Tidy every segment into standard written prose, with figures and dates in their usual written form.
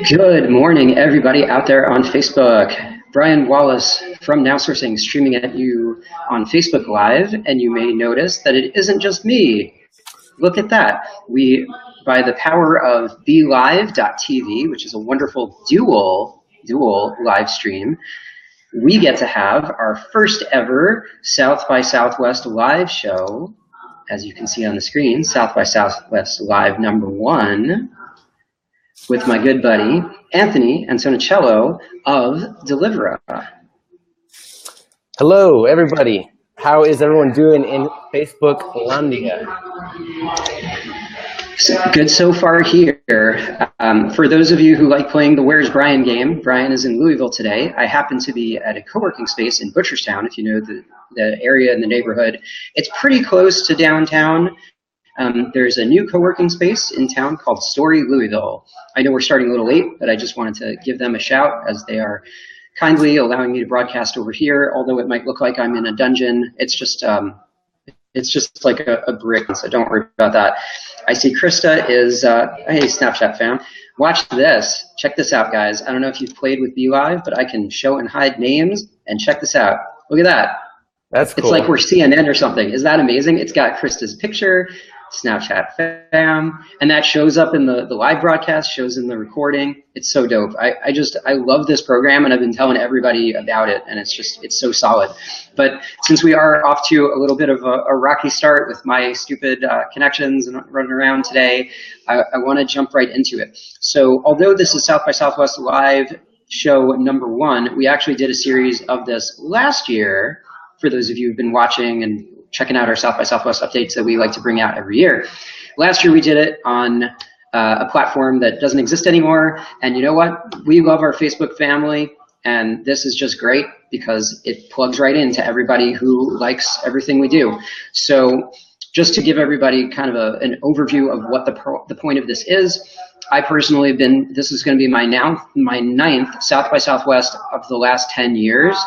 Good morning, everybody out there on Facebook. Brian Wallace from Now Sourcing streaming at you on Facebook Live, and you may notice that it isn't just me. Look at that. We, by the power of BeLive.tv, which is a wonderful dual live stream, we get to have our first ever South by Southwest live show, as you can see on the screen, South by Southwest Live #1, with my good buddy, Anthony Antonicello of Delivra. Hello, everybody. How is everyone doing in Facebook Landia? Good so far here. For those of you who like playing the Where's Brian game, Brian is in Louisville today. I happen to be at a co-working space in Butcherstown, if you know the area and the neighborhood. It's pretty close to downtown. There's a new co-working space in town called Story Louisville. I know we're starting a little late, but I just wanted to give them a shout as they are kindly allowing me to broadcast over here, although it might look like I'm in a dungeon. It's just like a brick, so don't worry about that. I see Krista is, hey, Snapchat fam. Watch this. Check this out, guys. I don't know if you've played with BeLive, but I can show and hide names, and check this out. Look at that. That's cool. It's like we're CNN or something. Is that amazing? It's got Krista's picture, Snapchat fam, and that shows up in the live broadcast, shows in the recording. It's so dope. I love this program, and I've been telling everybody about it, and it's so solid. But since we are off to a little bit of a rocky start with my stupid connections and running around today, I want to jump right into it. So although this is South by Southwest Live show #1, we actually did a series of this last year, for those of you who've been watching and checking out our South by Southwest updates that we like to bring out every year. Last year we did it on a platform that doesn't exist anymore, and you know what? We love our Facebook family, and this is just great because it plugs right into everybody who likes everything we do. So just to give everybody kind of an overview of what the point of this is, I personally have been, this is going to be my 9th South by Southwest of the last 10 years,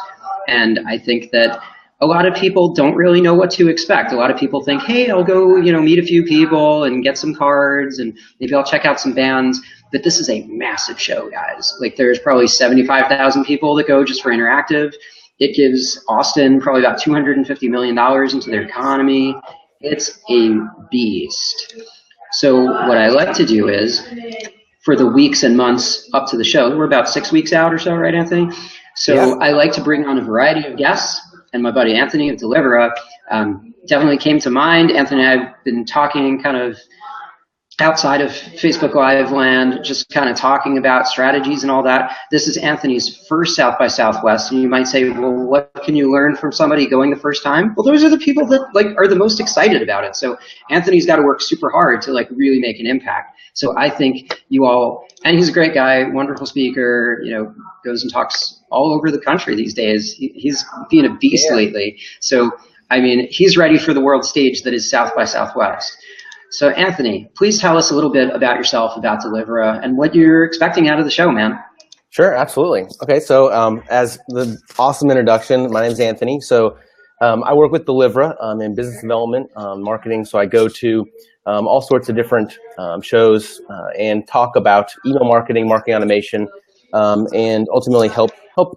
and I think that a lot of people don't really know what to expect. A lot of people think, hey, I'll go, meet a few people and get some cards, and maybe I'll check out some bands. But this is a massive show, guys. Like, there's probably 75,000 people that go just for interactive. It gives Austin probably about $250 million into their economy. It's a beast. So what I like to do is, for the weeks and months up to the show, we're about 6 weeks out or so, right, Anthony? So yeah. I like to bring on a variety of guests. And my buddy Anthony of Delivra definitely came to mind. Anthony and I have been talking kind of outside of Facebook Live land, just kind of talking about strategies and all that. This is Anthony's first South by Southwest, and you might say, well, what can you learn from somebody going the first time? Well, those are the people that are the most excited about it. So Anthony's got to work super hard to really make an impact. So I think you all, and he's a great guy, wonderful speaker, goes and talks all over the country these days. He's being a beast lately. So, I mean, he's ready for the world stage that is South by Southwest. So Anthony, please tell us a little bit about yourself, about Delivra, and what you're expecting out of the show, man. Sure, absolutely. Okay, so as the awesome introduction, my name is Anthony. So I work with Delivra in business development, marketing. So I go to all sorts of different shows and talk about email marketing, marketing automation, and ultimately help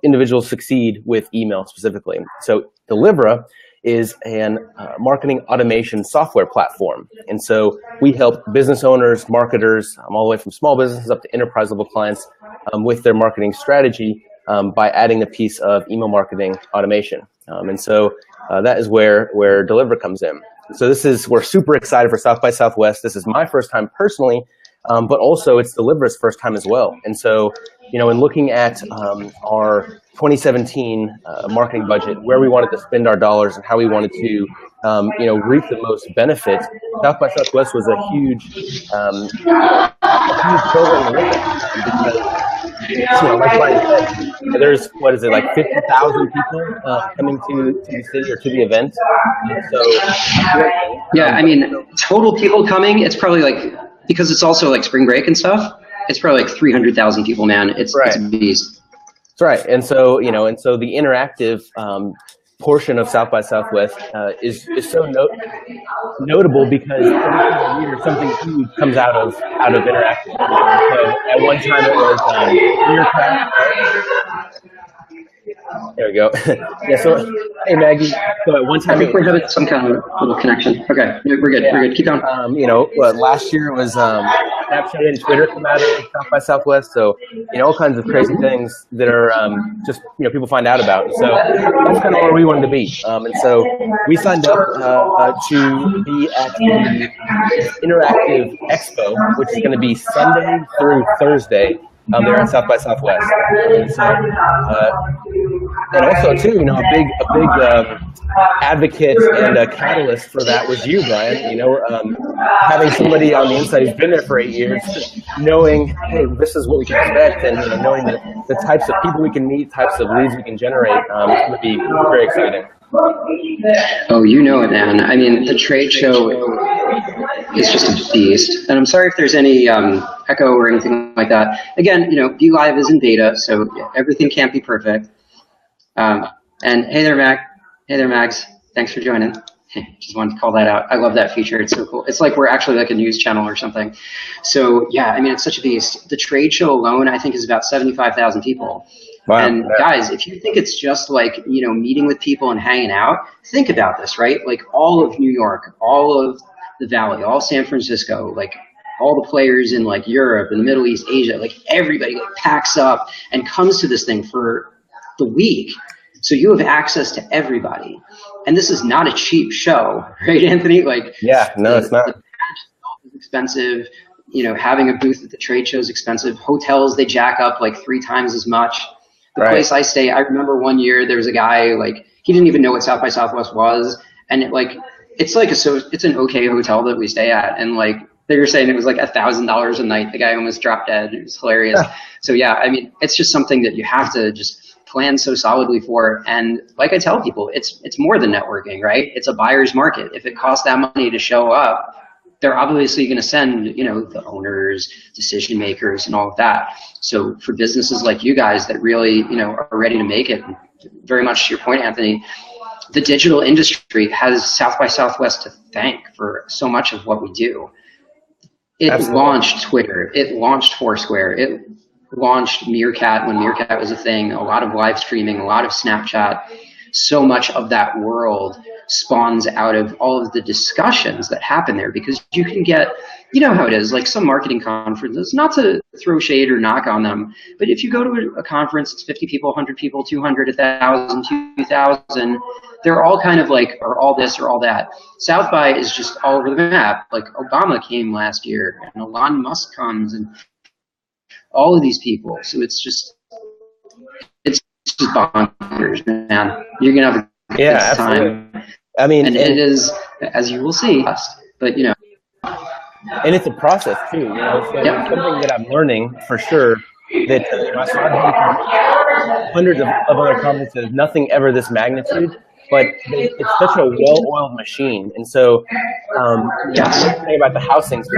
individuals succeed with email specifically. So Delivra is an marketing automation software platform. And so we help business owners, marketers, all the way from small businesses up to enterprise level clients with their marketing strategy by adding a piece of email marketing automation. And so that is where Delivra comes in. So we're super excited for South by Southwest. This is my first time personally, but also it's Delivra's first time as well. And so, in looking at our 2017 marketing budget, where we wanted to spend our dollars and how we wanted to, reap the most benefit, South by Southwest was a huge program to look at because, like Brian said, there's, 50,000 people coming to the city or to the event. And so, yeah, I mean, total people coming, it's probably because it's also spring break and stuff, it's probably 300,000 people, man. It's a beast. That's right. And so, the interactive portion of South by Southwest is so notable because every single year something huge comes out of Interactive. So at one time it was there we go. Yeah. So hey Maggie. So at one time I think we're having some kind of little connection. Okay, we're good. We're good. Keep going. Last year was Snapchat and Twitter come out of South by Southwest. So all kinds of crazy things that are just people find out about. And so that's kind of where we wanted to be. And so we signed up to be at the Interactive Expo, which is going to be Sunday through Thursday. There at South by Southwest, and also too, a big advocate and a catalyst for that was you, Brian. Having somebody on the inside who's been there for 8 years, knowing, hey, this is what we can expect, and knowing the types of people we can meet, types of leads we can generate, it's going to be very exciting. Oh, you know it, man. I mean, the trade show is just a beast. And I'm sorry if there's any echo or anything like that. Again, Be Live is in beta, so everything can't be perfect. And hey there, Mag. Hey there, Mags. Thanks for joining. Just wanted to call that out. I love that feature. It's so cool. It's like we're actually like a news channel or something. So yeah, I mean, it's such a beast. The trade show alone, I think, is about 75,000 people. Wow. And guys, if you think it's just like, meeting with people and hanging out, think about this, right? Like all of New York, all of the Valley, all San Francisco, like all the players in like Europe and the Middle East, Asia, like everybody like packs up and comes to this thing for the week. So you have access to everybody. And this is not a cheap show, right, Anthony? Like, yeah, no, it's not. The package is expensive. Having a booth at the trade show is expensive. Hotels, they jack up like 3 times as much. The place I stay, I remember one year there was a guy, like, he didn't even know what South by Southwest was. And it's an okay hotel that we stay at. And like, they were saying it was like $1,000 a night. The guy almost dropped dead. It was hilarious. So yeah, I mean, it's just something that you have to just plan so solidly for. And like I tell people, it's more than networking, right? It's a buyer's market. If it costs that money to show up, they're obviously going to send, the owners, decision makers, and all of that. So for businesses like you guys that really, are ready to make it, very much to your point, Anthony, the digital industry has South by Southwest to thank for so much of what we do. It Absolutely. Launched Twitter. It launched Foursquare. It launched Meerkat when Meerkat was a thing, a lot of live streaming, a lot of Snapchat. So much of that world spawns out of all of the discussions that happen there, because you can get, how it is, like some marketing conferences, not to throw shade or knock on them, but if you go to a conference, it's 50 people, 100 people, 200, 1,000, 2,000, they're all kind of like, or all this or all that. South by is just all over the map. Like Obama came last year, and Elon Musk comes, and all of these people. So it's just bonkers, man. You're going to have a good time. I mean, and it is, as you will see, but and it's a process too, so it's something that I'm learning for sure, that I started hundreds of other conferences, nothing ever this magnitude, but it's such a well-oiled machine. And so, talking about the housing, so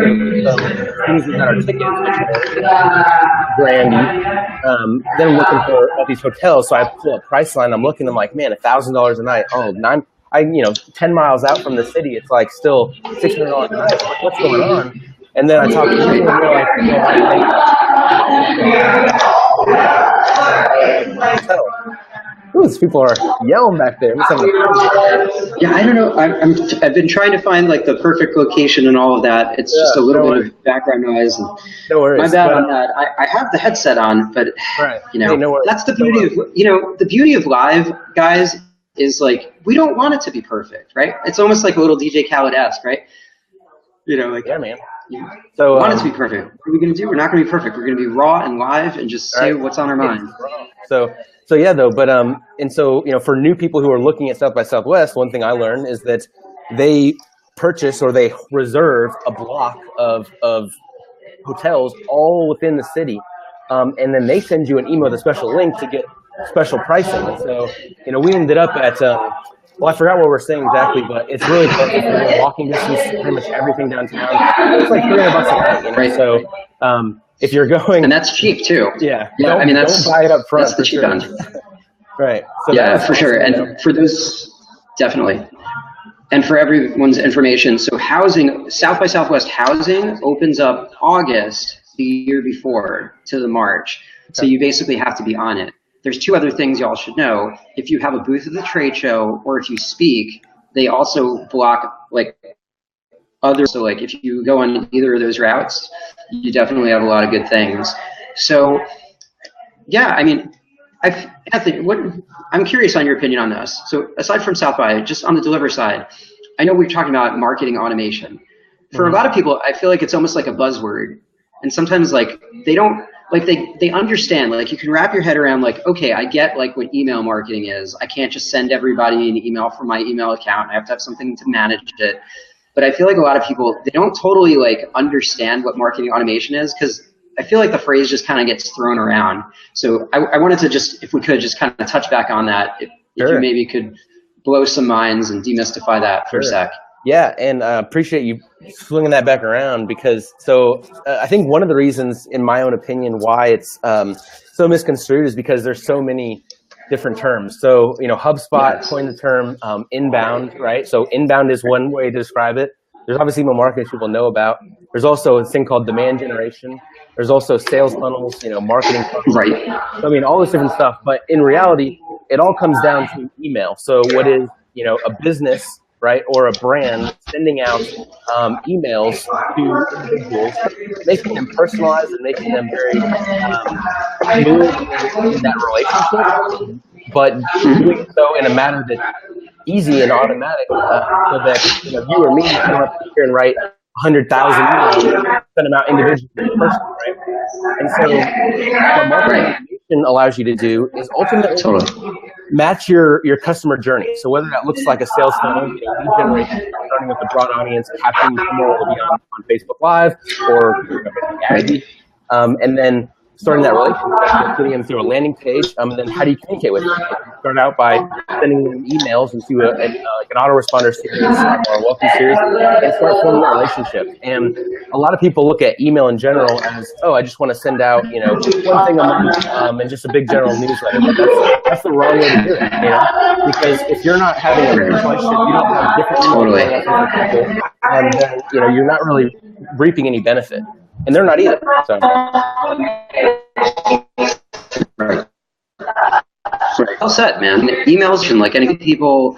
things that are tickets, which are brandy, then I'm looking for all these hotels. So I pull up Priceline, I'm looking, I'm like, man, $1,000 a night. Oh, 10 miles out from the city, it's like still $600 a night. Like, what's going on? And then I talk to people, and they're like, these people are yelling back there. Yeah, I don't know. I've been trying to find like the perfect location and all of that. It's just a little bit of background noise. And no worries. My bad on that. I have the headset on, but that's the beauty of the beauty of live, guys, is like we don't want it to be perfect, right? It's almost like a little DJ Khaled-esque, right? Yeah, man. So want it to be perfect. What are we going to do? We're not going to be perfect. We're going to be raw and live and just say what's on our mind. So yeah, though, but and so for new people who are looking at South by Southwest, one thing I learned is that they purchase or they reserve a block of hotels all within the city, and then they send you an email with a special link to get special pricing. And so we ended up at well, I forgot what we're saying exactly, but it's really close. It's walking distance, pretty much everything downtown. It's like $300 a night, Right. So if you're going, and that's cheap too. Yeah. I mean, don't buy it up front. That's the cheap end. Right. So Yeah, for sure. And for those, definitely. And for everyone's information, so housing, South by Southwest housing opens up August the year before to the March. So you basically have to be on it. There's two other things y'all should know. If you have a booth at the trade show or if you speak, they also block like other, so like if you go on either of those routes, you definitely have a lot of good things. So yeah, I mean, Anthony, I'm curious on your opinion on this. So aside from South by, just on the Delivra side, I know we're talking about marketing automation. For a lot of people, I feel like it's almost like a buzzword. And sometimes like they don't, like they understand, like you can wrap your head around like, okay, I get like what email marketing is. I can't just send everybody an email from my email account. I have to have something to manage it. But I feel like a lot of people, they don't totally like understand what marketing automation is, because I feel like the phrase just kind of gets thrown around. So I wanted to just, if we could, just kind of touch back on that. If you maybe could blow some minds and demystify that for a sec. Yeah, and appreciate you swinging that back around, because I think one of the reasons, in my own opinion, why it's so misconstrued is because there's so many different terms. So, HubSpot coined the term inbound, right? So inbound is one way to describe it. There's obviously email marketing people know about. There's also a thing called demand generation. There's also sales funnels, marketing funnels. Right. So, I mean, all this different stuff. But in reality, it all comes down to email. So what is, a business, right, or a brand sending out emails to individuals, making them personalized and making them very fluid in that relationship, but doing so in a manner that's easy and automatic, so that you or me don't have to here and write 100,000 emails, send them out individually personally, right? And so what marketing automation allows you to do is ultimately match your customer journey. So whether that looks like a sales funnel, lead generation, starting with a broad audience, capturing someone will be on Facebook Live or and then starting that relationship, putting them through a landing page, and then how do you communicate with them? Start out by sending them emails into an autoresponder series or a welcome series, and start forming that relationship. And a lot of people look at email in general as, I just want to send out, one thing a month and just a big general newsletter. But that's the wrong way to do it, because if you're not having a relationship, you don't have different people, then you're not really reaping any benefit. And they're not either. So. Right. Well said, man. Emails and like any people,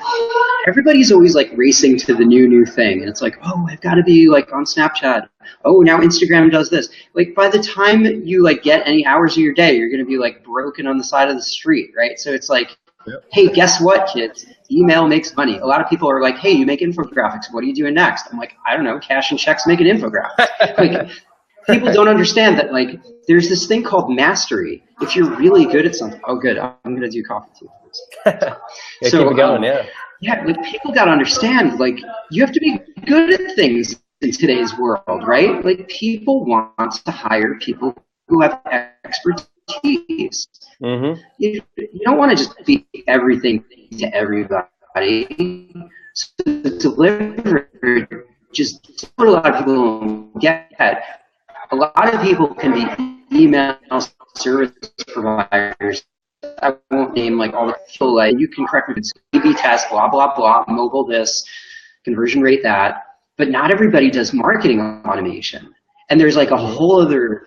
everybody's always like racing to the new thing, and it's like, I've got to be like on Snapchat. Now Instagram does this. Like by the time you like get any hours of your day, you're going to be like broken on the side of the street, right? So it's like, hey, guess what, kids? Email makes money. A lot of people are like, hey, you make infographics. What are you doing next? I'm like, I don't know. Cash and checks make an infographic. Like. People don't understand that, like, there's this thing called mastery. If you're really good at something, good, I'm going to do coffee too. So, keep it going, Yeah, like, people got to understand, like, you have to be good at things in today's world, right? Like, people want to hire people who have expertise. Mm-hmm. You don't want to just be everything to everybody. So Delivra, just what a lot of people don't get. A lot of people can be email service providers. I won't name like all the people, like you can correct me, it's A/B test, blah, blah, blah, mobile this, conversion rate that, but not everybody does marketing automation. And there's like a whole other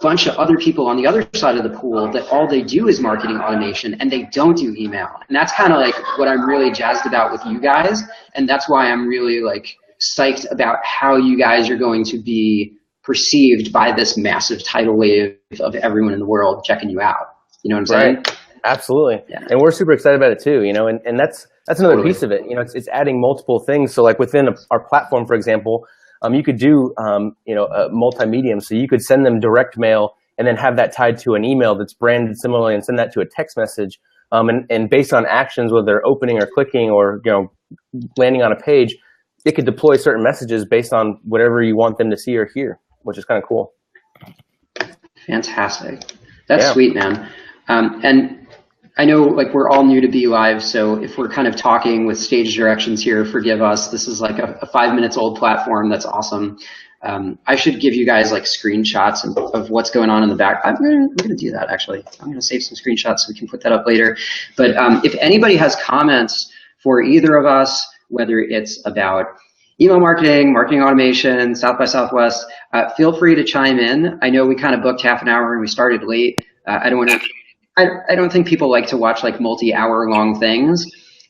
bunch of other people on the other side of the pool that all they do is marketing automation and they don't do email. And that's kind of like what I'm really jazzed about with you guys. And that's why I'm really like psyched about how you guys are going to be perceived by this massive tidal wave of everyone in the world checking you out. You know what I'm saying? Absolutely. Yeah. And we're super excited about it too, and that's another piece of it. It's adding multiple things. So like within our platform, for example, you could do, a multi-medium. So you could send them direct mail and then have that tied to an email that's branded similarly and send that to a text message. And based on actions, whether they're opening or clicking or, landing on a page, it could deploy certain messages based on whatever you want them to see or hear, which is kind of cool. Fantastic. That's sweet, man. And I know like we're all new to Be Live, so if we're kind of talking with stage directions here, forgive us. This is like a 5 minutes old platform. That's awesome. I should give you guys like screenshots of what's going on in the back. We're gonna do that actually. I'm gonna save some screenshots so we can put that up later. But if anybody has comments for either of us, whether it's about email marketing, marketing automation, South by Southwest, feel free to chime in. I know we kind of booked half an hour and we started late. I don't think people like to watch like multi-hour long things,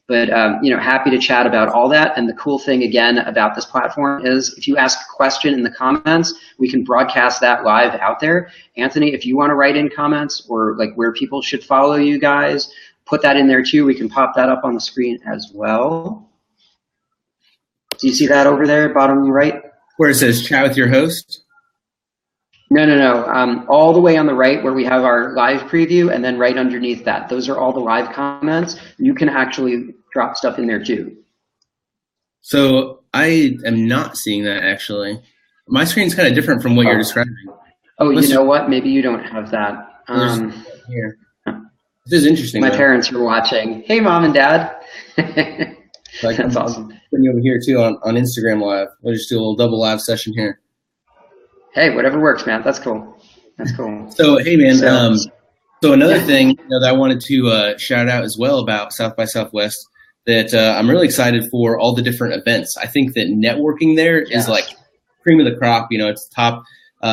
but happy to chat about all that. And the cool thing again about this platform is if you ask a question in the comments, we can broadcast that live out there. Anthony, if you want to write in comments or like where people should follow you guys, put that in there too. We can pop that up on the screen as well. Do you see that over there, bottom right? Where it says chat with your host? No. All the way on the right where we have our live preview, and then right underneath that. Those are all the live comments. You can actually drop stuff in there too. So I am not seeing that actually. My screen's kind of different from what you're describing. Oh, you know what? Maybe you don't have that. Here. This is interesting. My parents are watching. Hey, Mom and Dad. That's awesome. Putting you over here too on Instagram Live. We'll just do a little double live session here. Hey, whatever works, man. That's cool. That's cool. So, hey, man. So another thing that I wanted to shout out as well about South by Southwest that I'm really excited for all the different events. I think that networking there is like cream of the crop. It's top.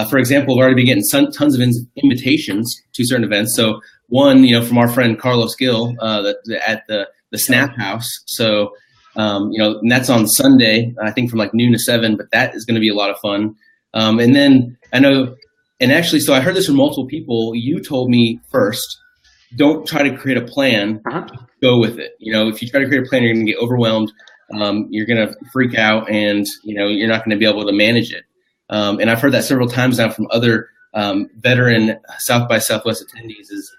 For example, we've already been getting tons of invitations to certain events. So one, from our friend Carlos Gill at the Snap House. So, and that's on Sunday, I think from like noon to 7, but that is going to be a lot of fun. And then I know, and actually, so I heard this from multiple people. You told me first, don't try to create a plan, go with it. If you try to create a plan, you're going to get overwhelmed. You're going to freak out and, you're not going to be able to manage it. And I've heard that several times now from other veteran South by Southwest attendees is,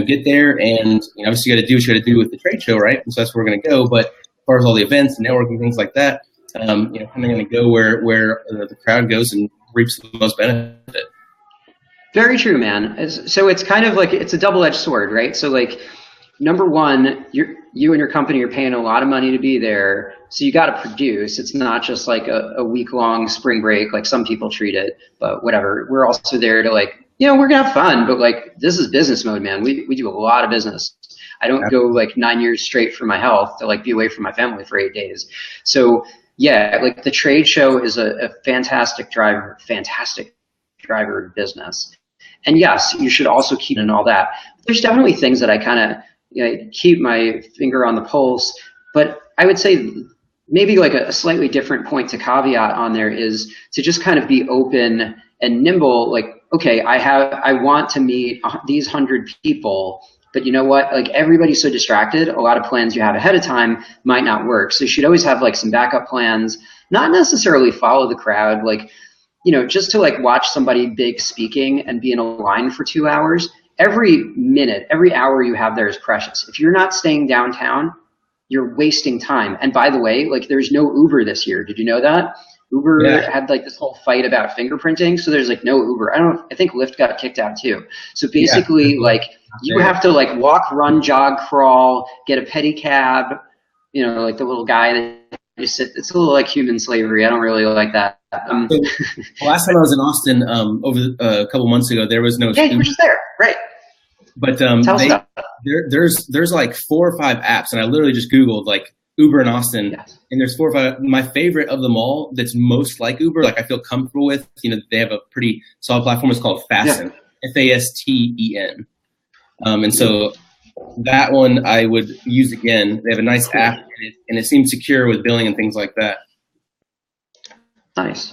get there and obviously you got to do what you got to do with the trade show, right? And so that's where we're going to go. But as far as all the events and networking, things like that, kind of going to go where the crowd goes and reaps the most benefit. Very true, man. So it's kind of like it's a double-edged sword, right? So like, number one, you and your company are paying a lot of money to be there, so you got to produce. It's not just like a week-long spring break like some people treat it, but whatever. We're also there to like, we're gonna have fun, but like this is business mode, man. We do a lot of business. I don't go like 9 years straight for my health to like be away from my family for 8 days. So yeah, like the trade show is a fantastic driver of business. And yes, you should also keep in all that. There's definitely things that I kind of keep my finger on the pulse, but I would say maybe like a slightly different point to caveat on there is to just kind of be open and nimble. Like, okay, I want to meet these 100 people, but you know what? Like everybody's so distracted. A lot of plans you have ahead of time might not work. So you should always have like some backup plans, not necessarily follow the crowd. Like, just to like watch somebody big speaking and be in a line for 2 hours, every minute, every hour you have there is precious. If you're not staying downtown, you're wasting time. And by the way, like there's no Uber this year. Did you know that? Uber had like this whole fight about fingerprinting. So there's like no Uber. I think Lyft got kicked out too. So basically like you have to like walk, run, jog, crawl, get a pedicab, like the little guy that you sit. It's a little like human slavery. I don't really like that. So, last time I was in Austin over a couple months ago, there was no Uber. You were just there, right? But there's like 4 or 5 apps, and I literally just Googled like Uber in Austin, and there's 4 or 5. My favorite of them all, that's most like Uber, like I feel comfortable with. They have a pretty solid platform. It's called Fasten, Fasten, and so that one I would use again. They have a nice app, and it seems secure with billing and things like that. Nice.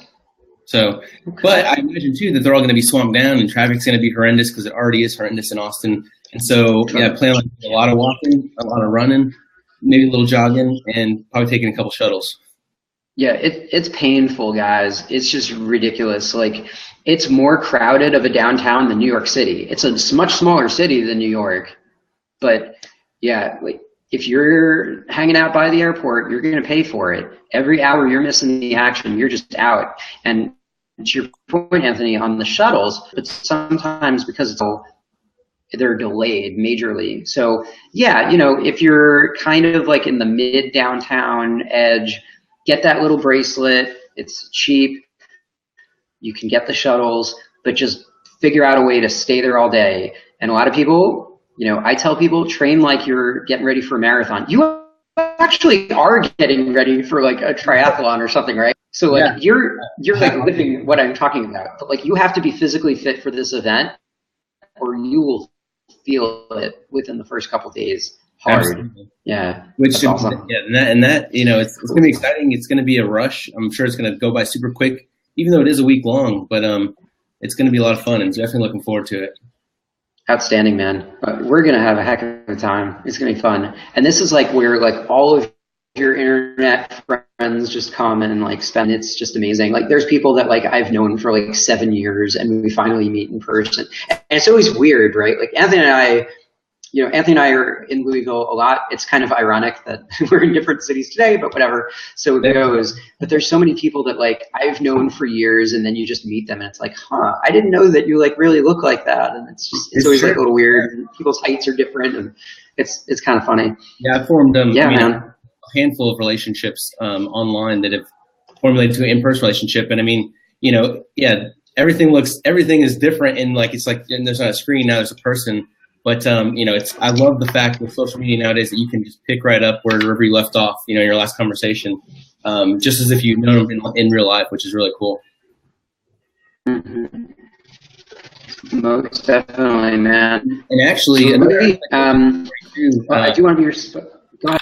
So, but I imagine too that they're all going to be swamped down and traffic's going to be horrendous because it already is horrendous in Austin. And so, plan on a lot of walking, a lot of running, maybe a little jogging, and probably taking a couple shuttles. Yeah, it's painful, guys. It's just ridiculous. Like, it's more crowded of a downtown than New York City. It's a much smaller city than New York. But yeah, like, if you're hanging out by the airport, you're going to pay for it. Every hour you're missing the action, you're just out. And to your point, Anthony, on the shuttles, but sometimes because they're delayed majorly. So yeah, you know, if you're kind of like in the mid downtown edge, get that little bracelet. It's cheap. You can get the shuttles, but just figure out a way to stay there all day. And a lot of people, you know, I tell people train like you're getting ready for a marathon. You actually are getting ready for like a triathlon or something, right? So like you're like living what I'm talking about. But like you have to be physically fit for this event, or you will feel it within the first couple of days hard. Absolutely. Yeah, which that's awesome. Yeah, and that you know, it's going to be exciting. It's going to be a rush. I'm sure it's going to go by super quick, even though it is a week long. But it's going to be a lot of fun, and definitely looking forward to it. Outstanding, man. We're going to have a heck of a time. It's going to be fun. And this is like where like all of your internet friends just come and like spend. It's just amazing. Like there's people that like I've known for like 7 years and we finally meet in person. And it's always weird, right? Like Anthony and I, you know, Anthony and I are in Louisville a lot. It's kind of ironic that we're in different cities today, but whatever. So it goes. But there's so many people that like I've known for years, and then you just meet them, and it's like, huh, I didn't know that you like really look like that. And it's always like a little weird. And people's heights are different, and it's kind of funny. Yeah, I formed man. a handful of relationships online that have formulated to an in-person relationship, and I mean, you know, yeah, everything is different, and like it's like and there's not a screen now, there's a person. But you know, I love the fact with social media nowadays that you can just pick right up wherever you left off, you know, in your last conversation, just as if you've known them in real life, which is really cool. Mm-hmm. Most definitely, man. And actually, I do want to be your. Go ahead.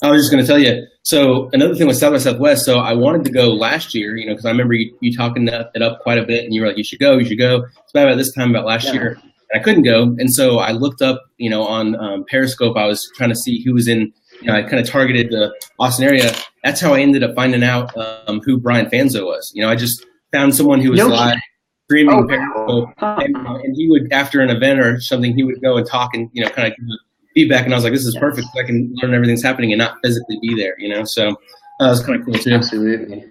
I was just going to tell you. So another thing with South by Southwest. So I wanted to go last year, you know, because I remember you talking it up quite a bit, and you were like, you should go. It's about this time about last year. I couldn't go, and so I looked up, you know, on Periscope. I was trying to see who was in. You know, I kind of targeted the Austin area. That's how I ended up finding out who Brian Fanzo was. You know, I just found someone who was live streaming Periscope, and he would, after an event or something, he would go and talk and, you know, kind of give feedback. And I was like, this is perfect. I can learn everything's happening and not physically be there. You know, so that was kind of cool too. Absolutely.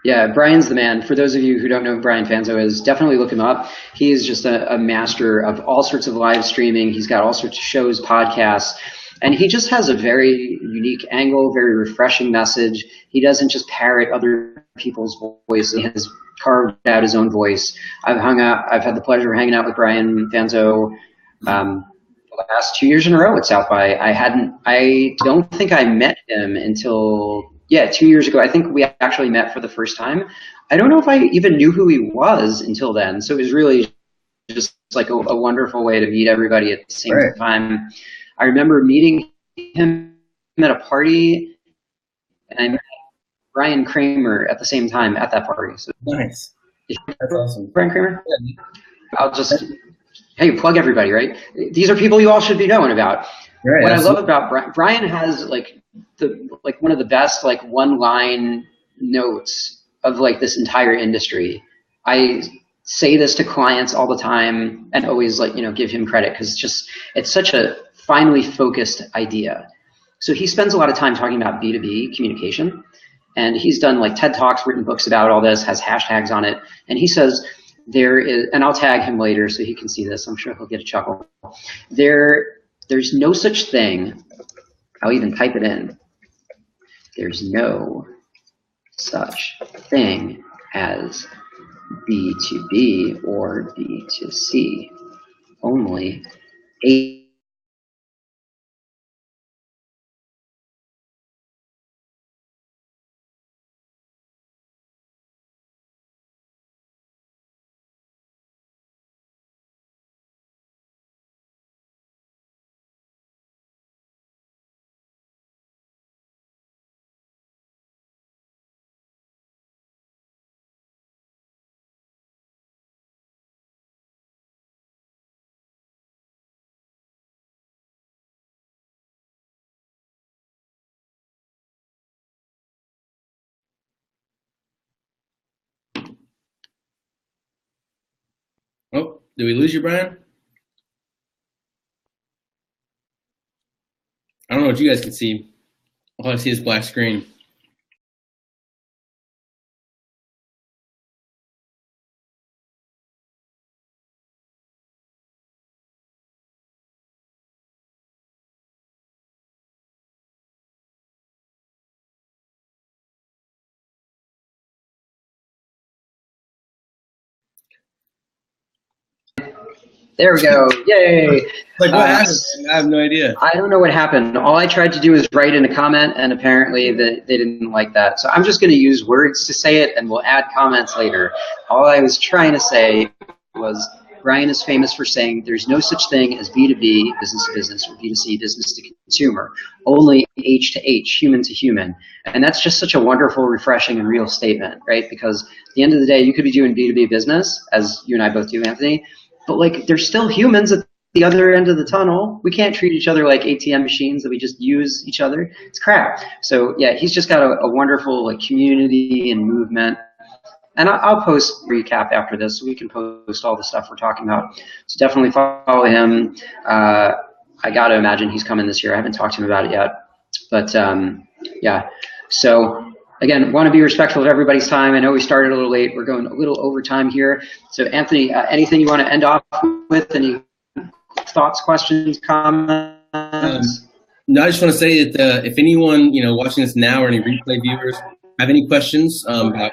Yeah, Brian's the man. For those of you who don't know who Brian Fanzo is, definitely look him up. He is just a master of all sorts of live streaming. He's got all sorts of shows, podcasts, and he just has a very unique angle, very refreshing message. He doesn't just parrot other people's voices. He has carved out his own voice. I've had the pleasure of hanging out with Brian Fanzo the last 2 years in a row at South by. I don't think I met him until 2 years ago. I think we actually met for the first time. I don't know if I even knew who he was until then. So it was really just like a wonderful way to meet everybody at the same time. I remember meeting him at a party, and I met Brian Kramer at the same time at that party. So nice. That's awesome. Brian Kramer? Yeah. I'll just, hey, plug everybody, right? These are people you all should be knowing about. Right, what absolutely. I love about Brian has like one of the best like one-line notes of like this entire industry. I say this to clients all the time and always like, you know, give him credit because it's such a finely focused idea. So he spends a lot of time talking about B2B communication, and he's done like TED Talks, written books about all this, has hashtags on it, and he says there is, and I'll tag him later so he can see this. I'm sure he'll get a chuckle. There's no such thing. I'll even type it in. There's no such thing as B2B or B2C. Only a Oh, did we lose you, Brian? I don't know what you guys can see. All I see is black screen. There we go. Yay. Like, what happened? I have no idea. I don't know what happened. All I tried to do was write in a comment, and apparently they didn't like that. So I'm just going to use words to say it, and we'll add comments later. All I was trying to say was Brian is famous for saying there's no such thing as B2B, business to business, or B2C, business to consumer. Only H to H, human to human. And that's just such a wonderful, refreshing, and real statement, right? Because at the end of the day, you could be doing B2B business, as you and I both do, Anthony, but like there's still humans at the other end of the tunnel. We can't treat each other like ATM machines that we just use each other. It's crap. So yeah, he's just got a wonderful like community and movement. And I'll post a recap after this, so we can post all the stuff we're talking about. So definitely follow him. I got to imagine he's coming this year. I haven't talked to him about it yet. But yeah, so again, want to be respectful of everybody's time. I know we started a little late. We're going a little over time here. So Anthony, anything you want to end off with? Any thoughts, questions, comments? No, I just want to say that if anyone watching this now or any replay viewers have any questions about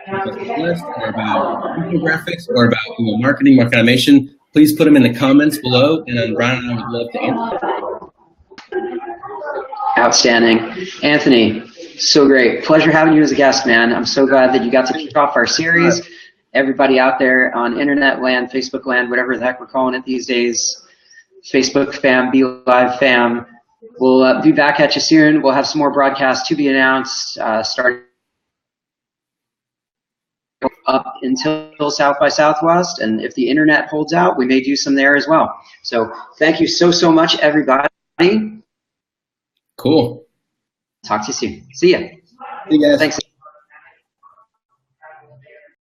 list or about infographics or about marketing, market automation, please put them in the comments below, and Brian and I would love to answer. Outstanding. Anthony, so great. Pleasure having you as a guest, man. I'm so glad that you got to kick off our series. Everybody out there on internet land, Facebook land, whatever the heck we're calling it these days, Facebook fam, Be Live fam, we'll be back at you soon. We'll have some more broadcasts to be announced starting up until South by Southwest, and if the internet holds out, we may do some there as well. So thank you so much, everybody. Cool. Talk to you soon. See ya. See you guys. Thanks.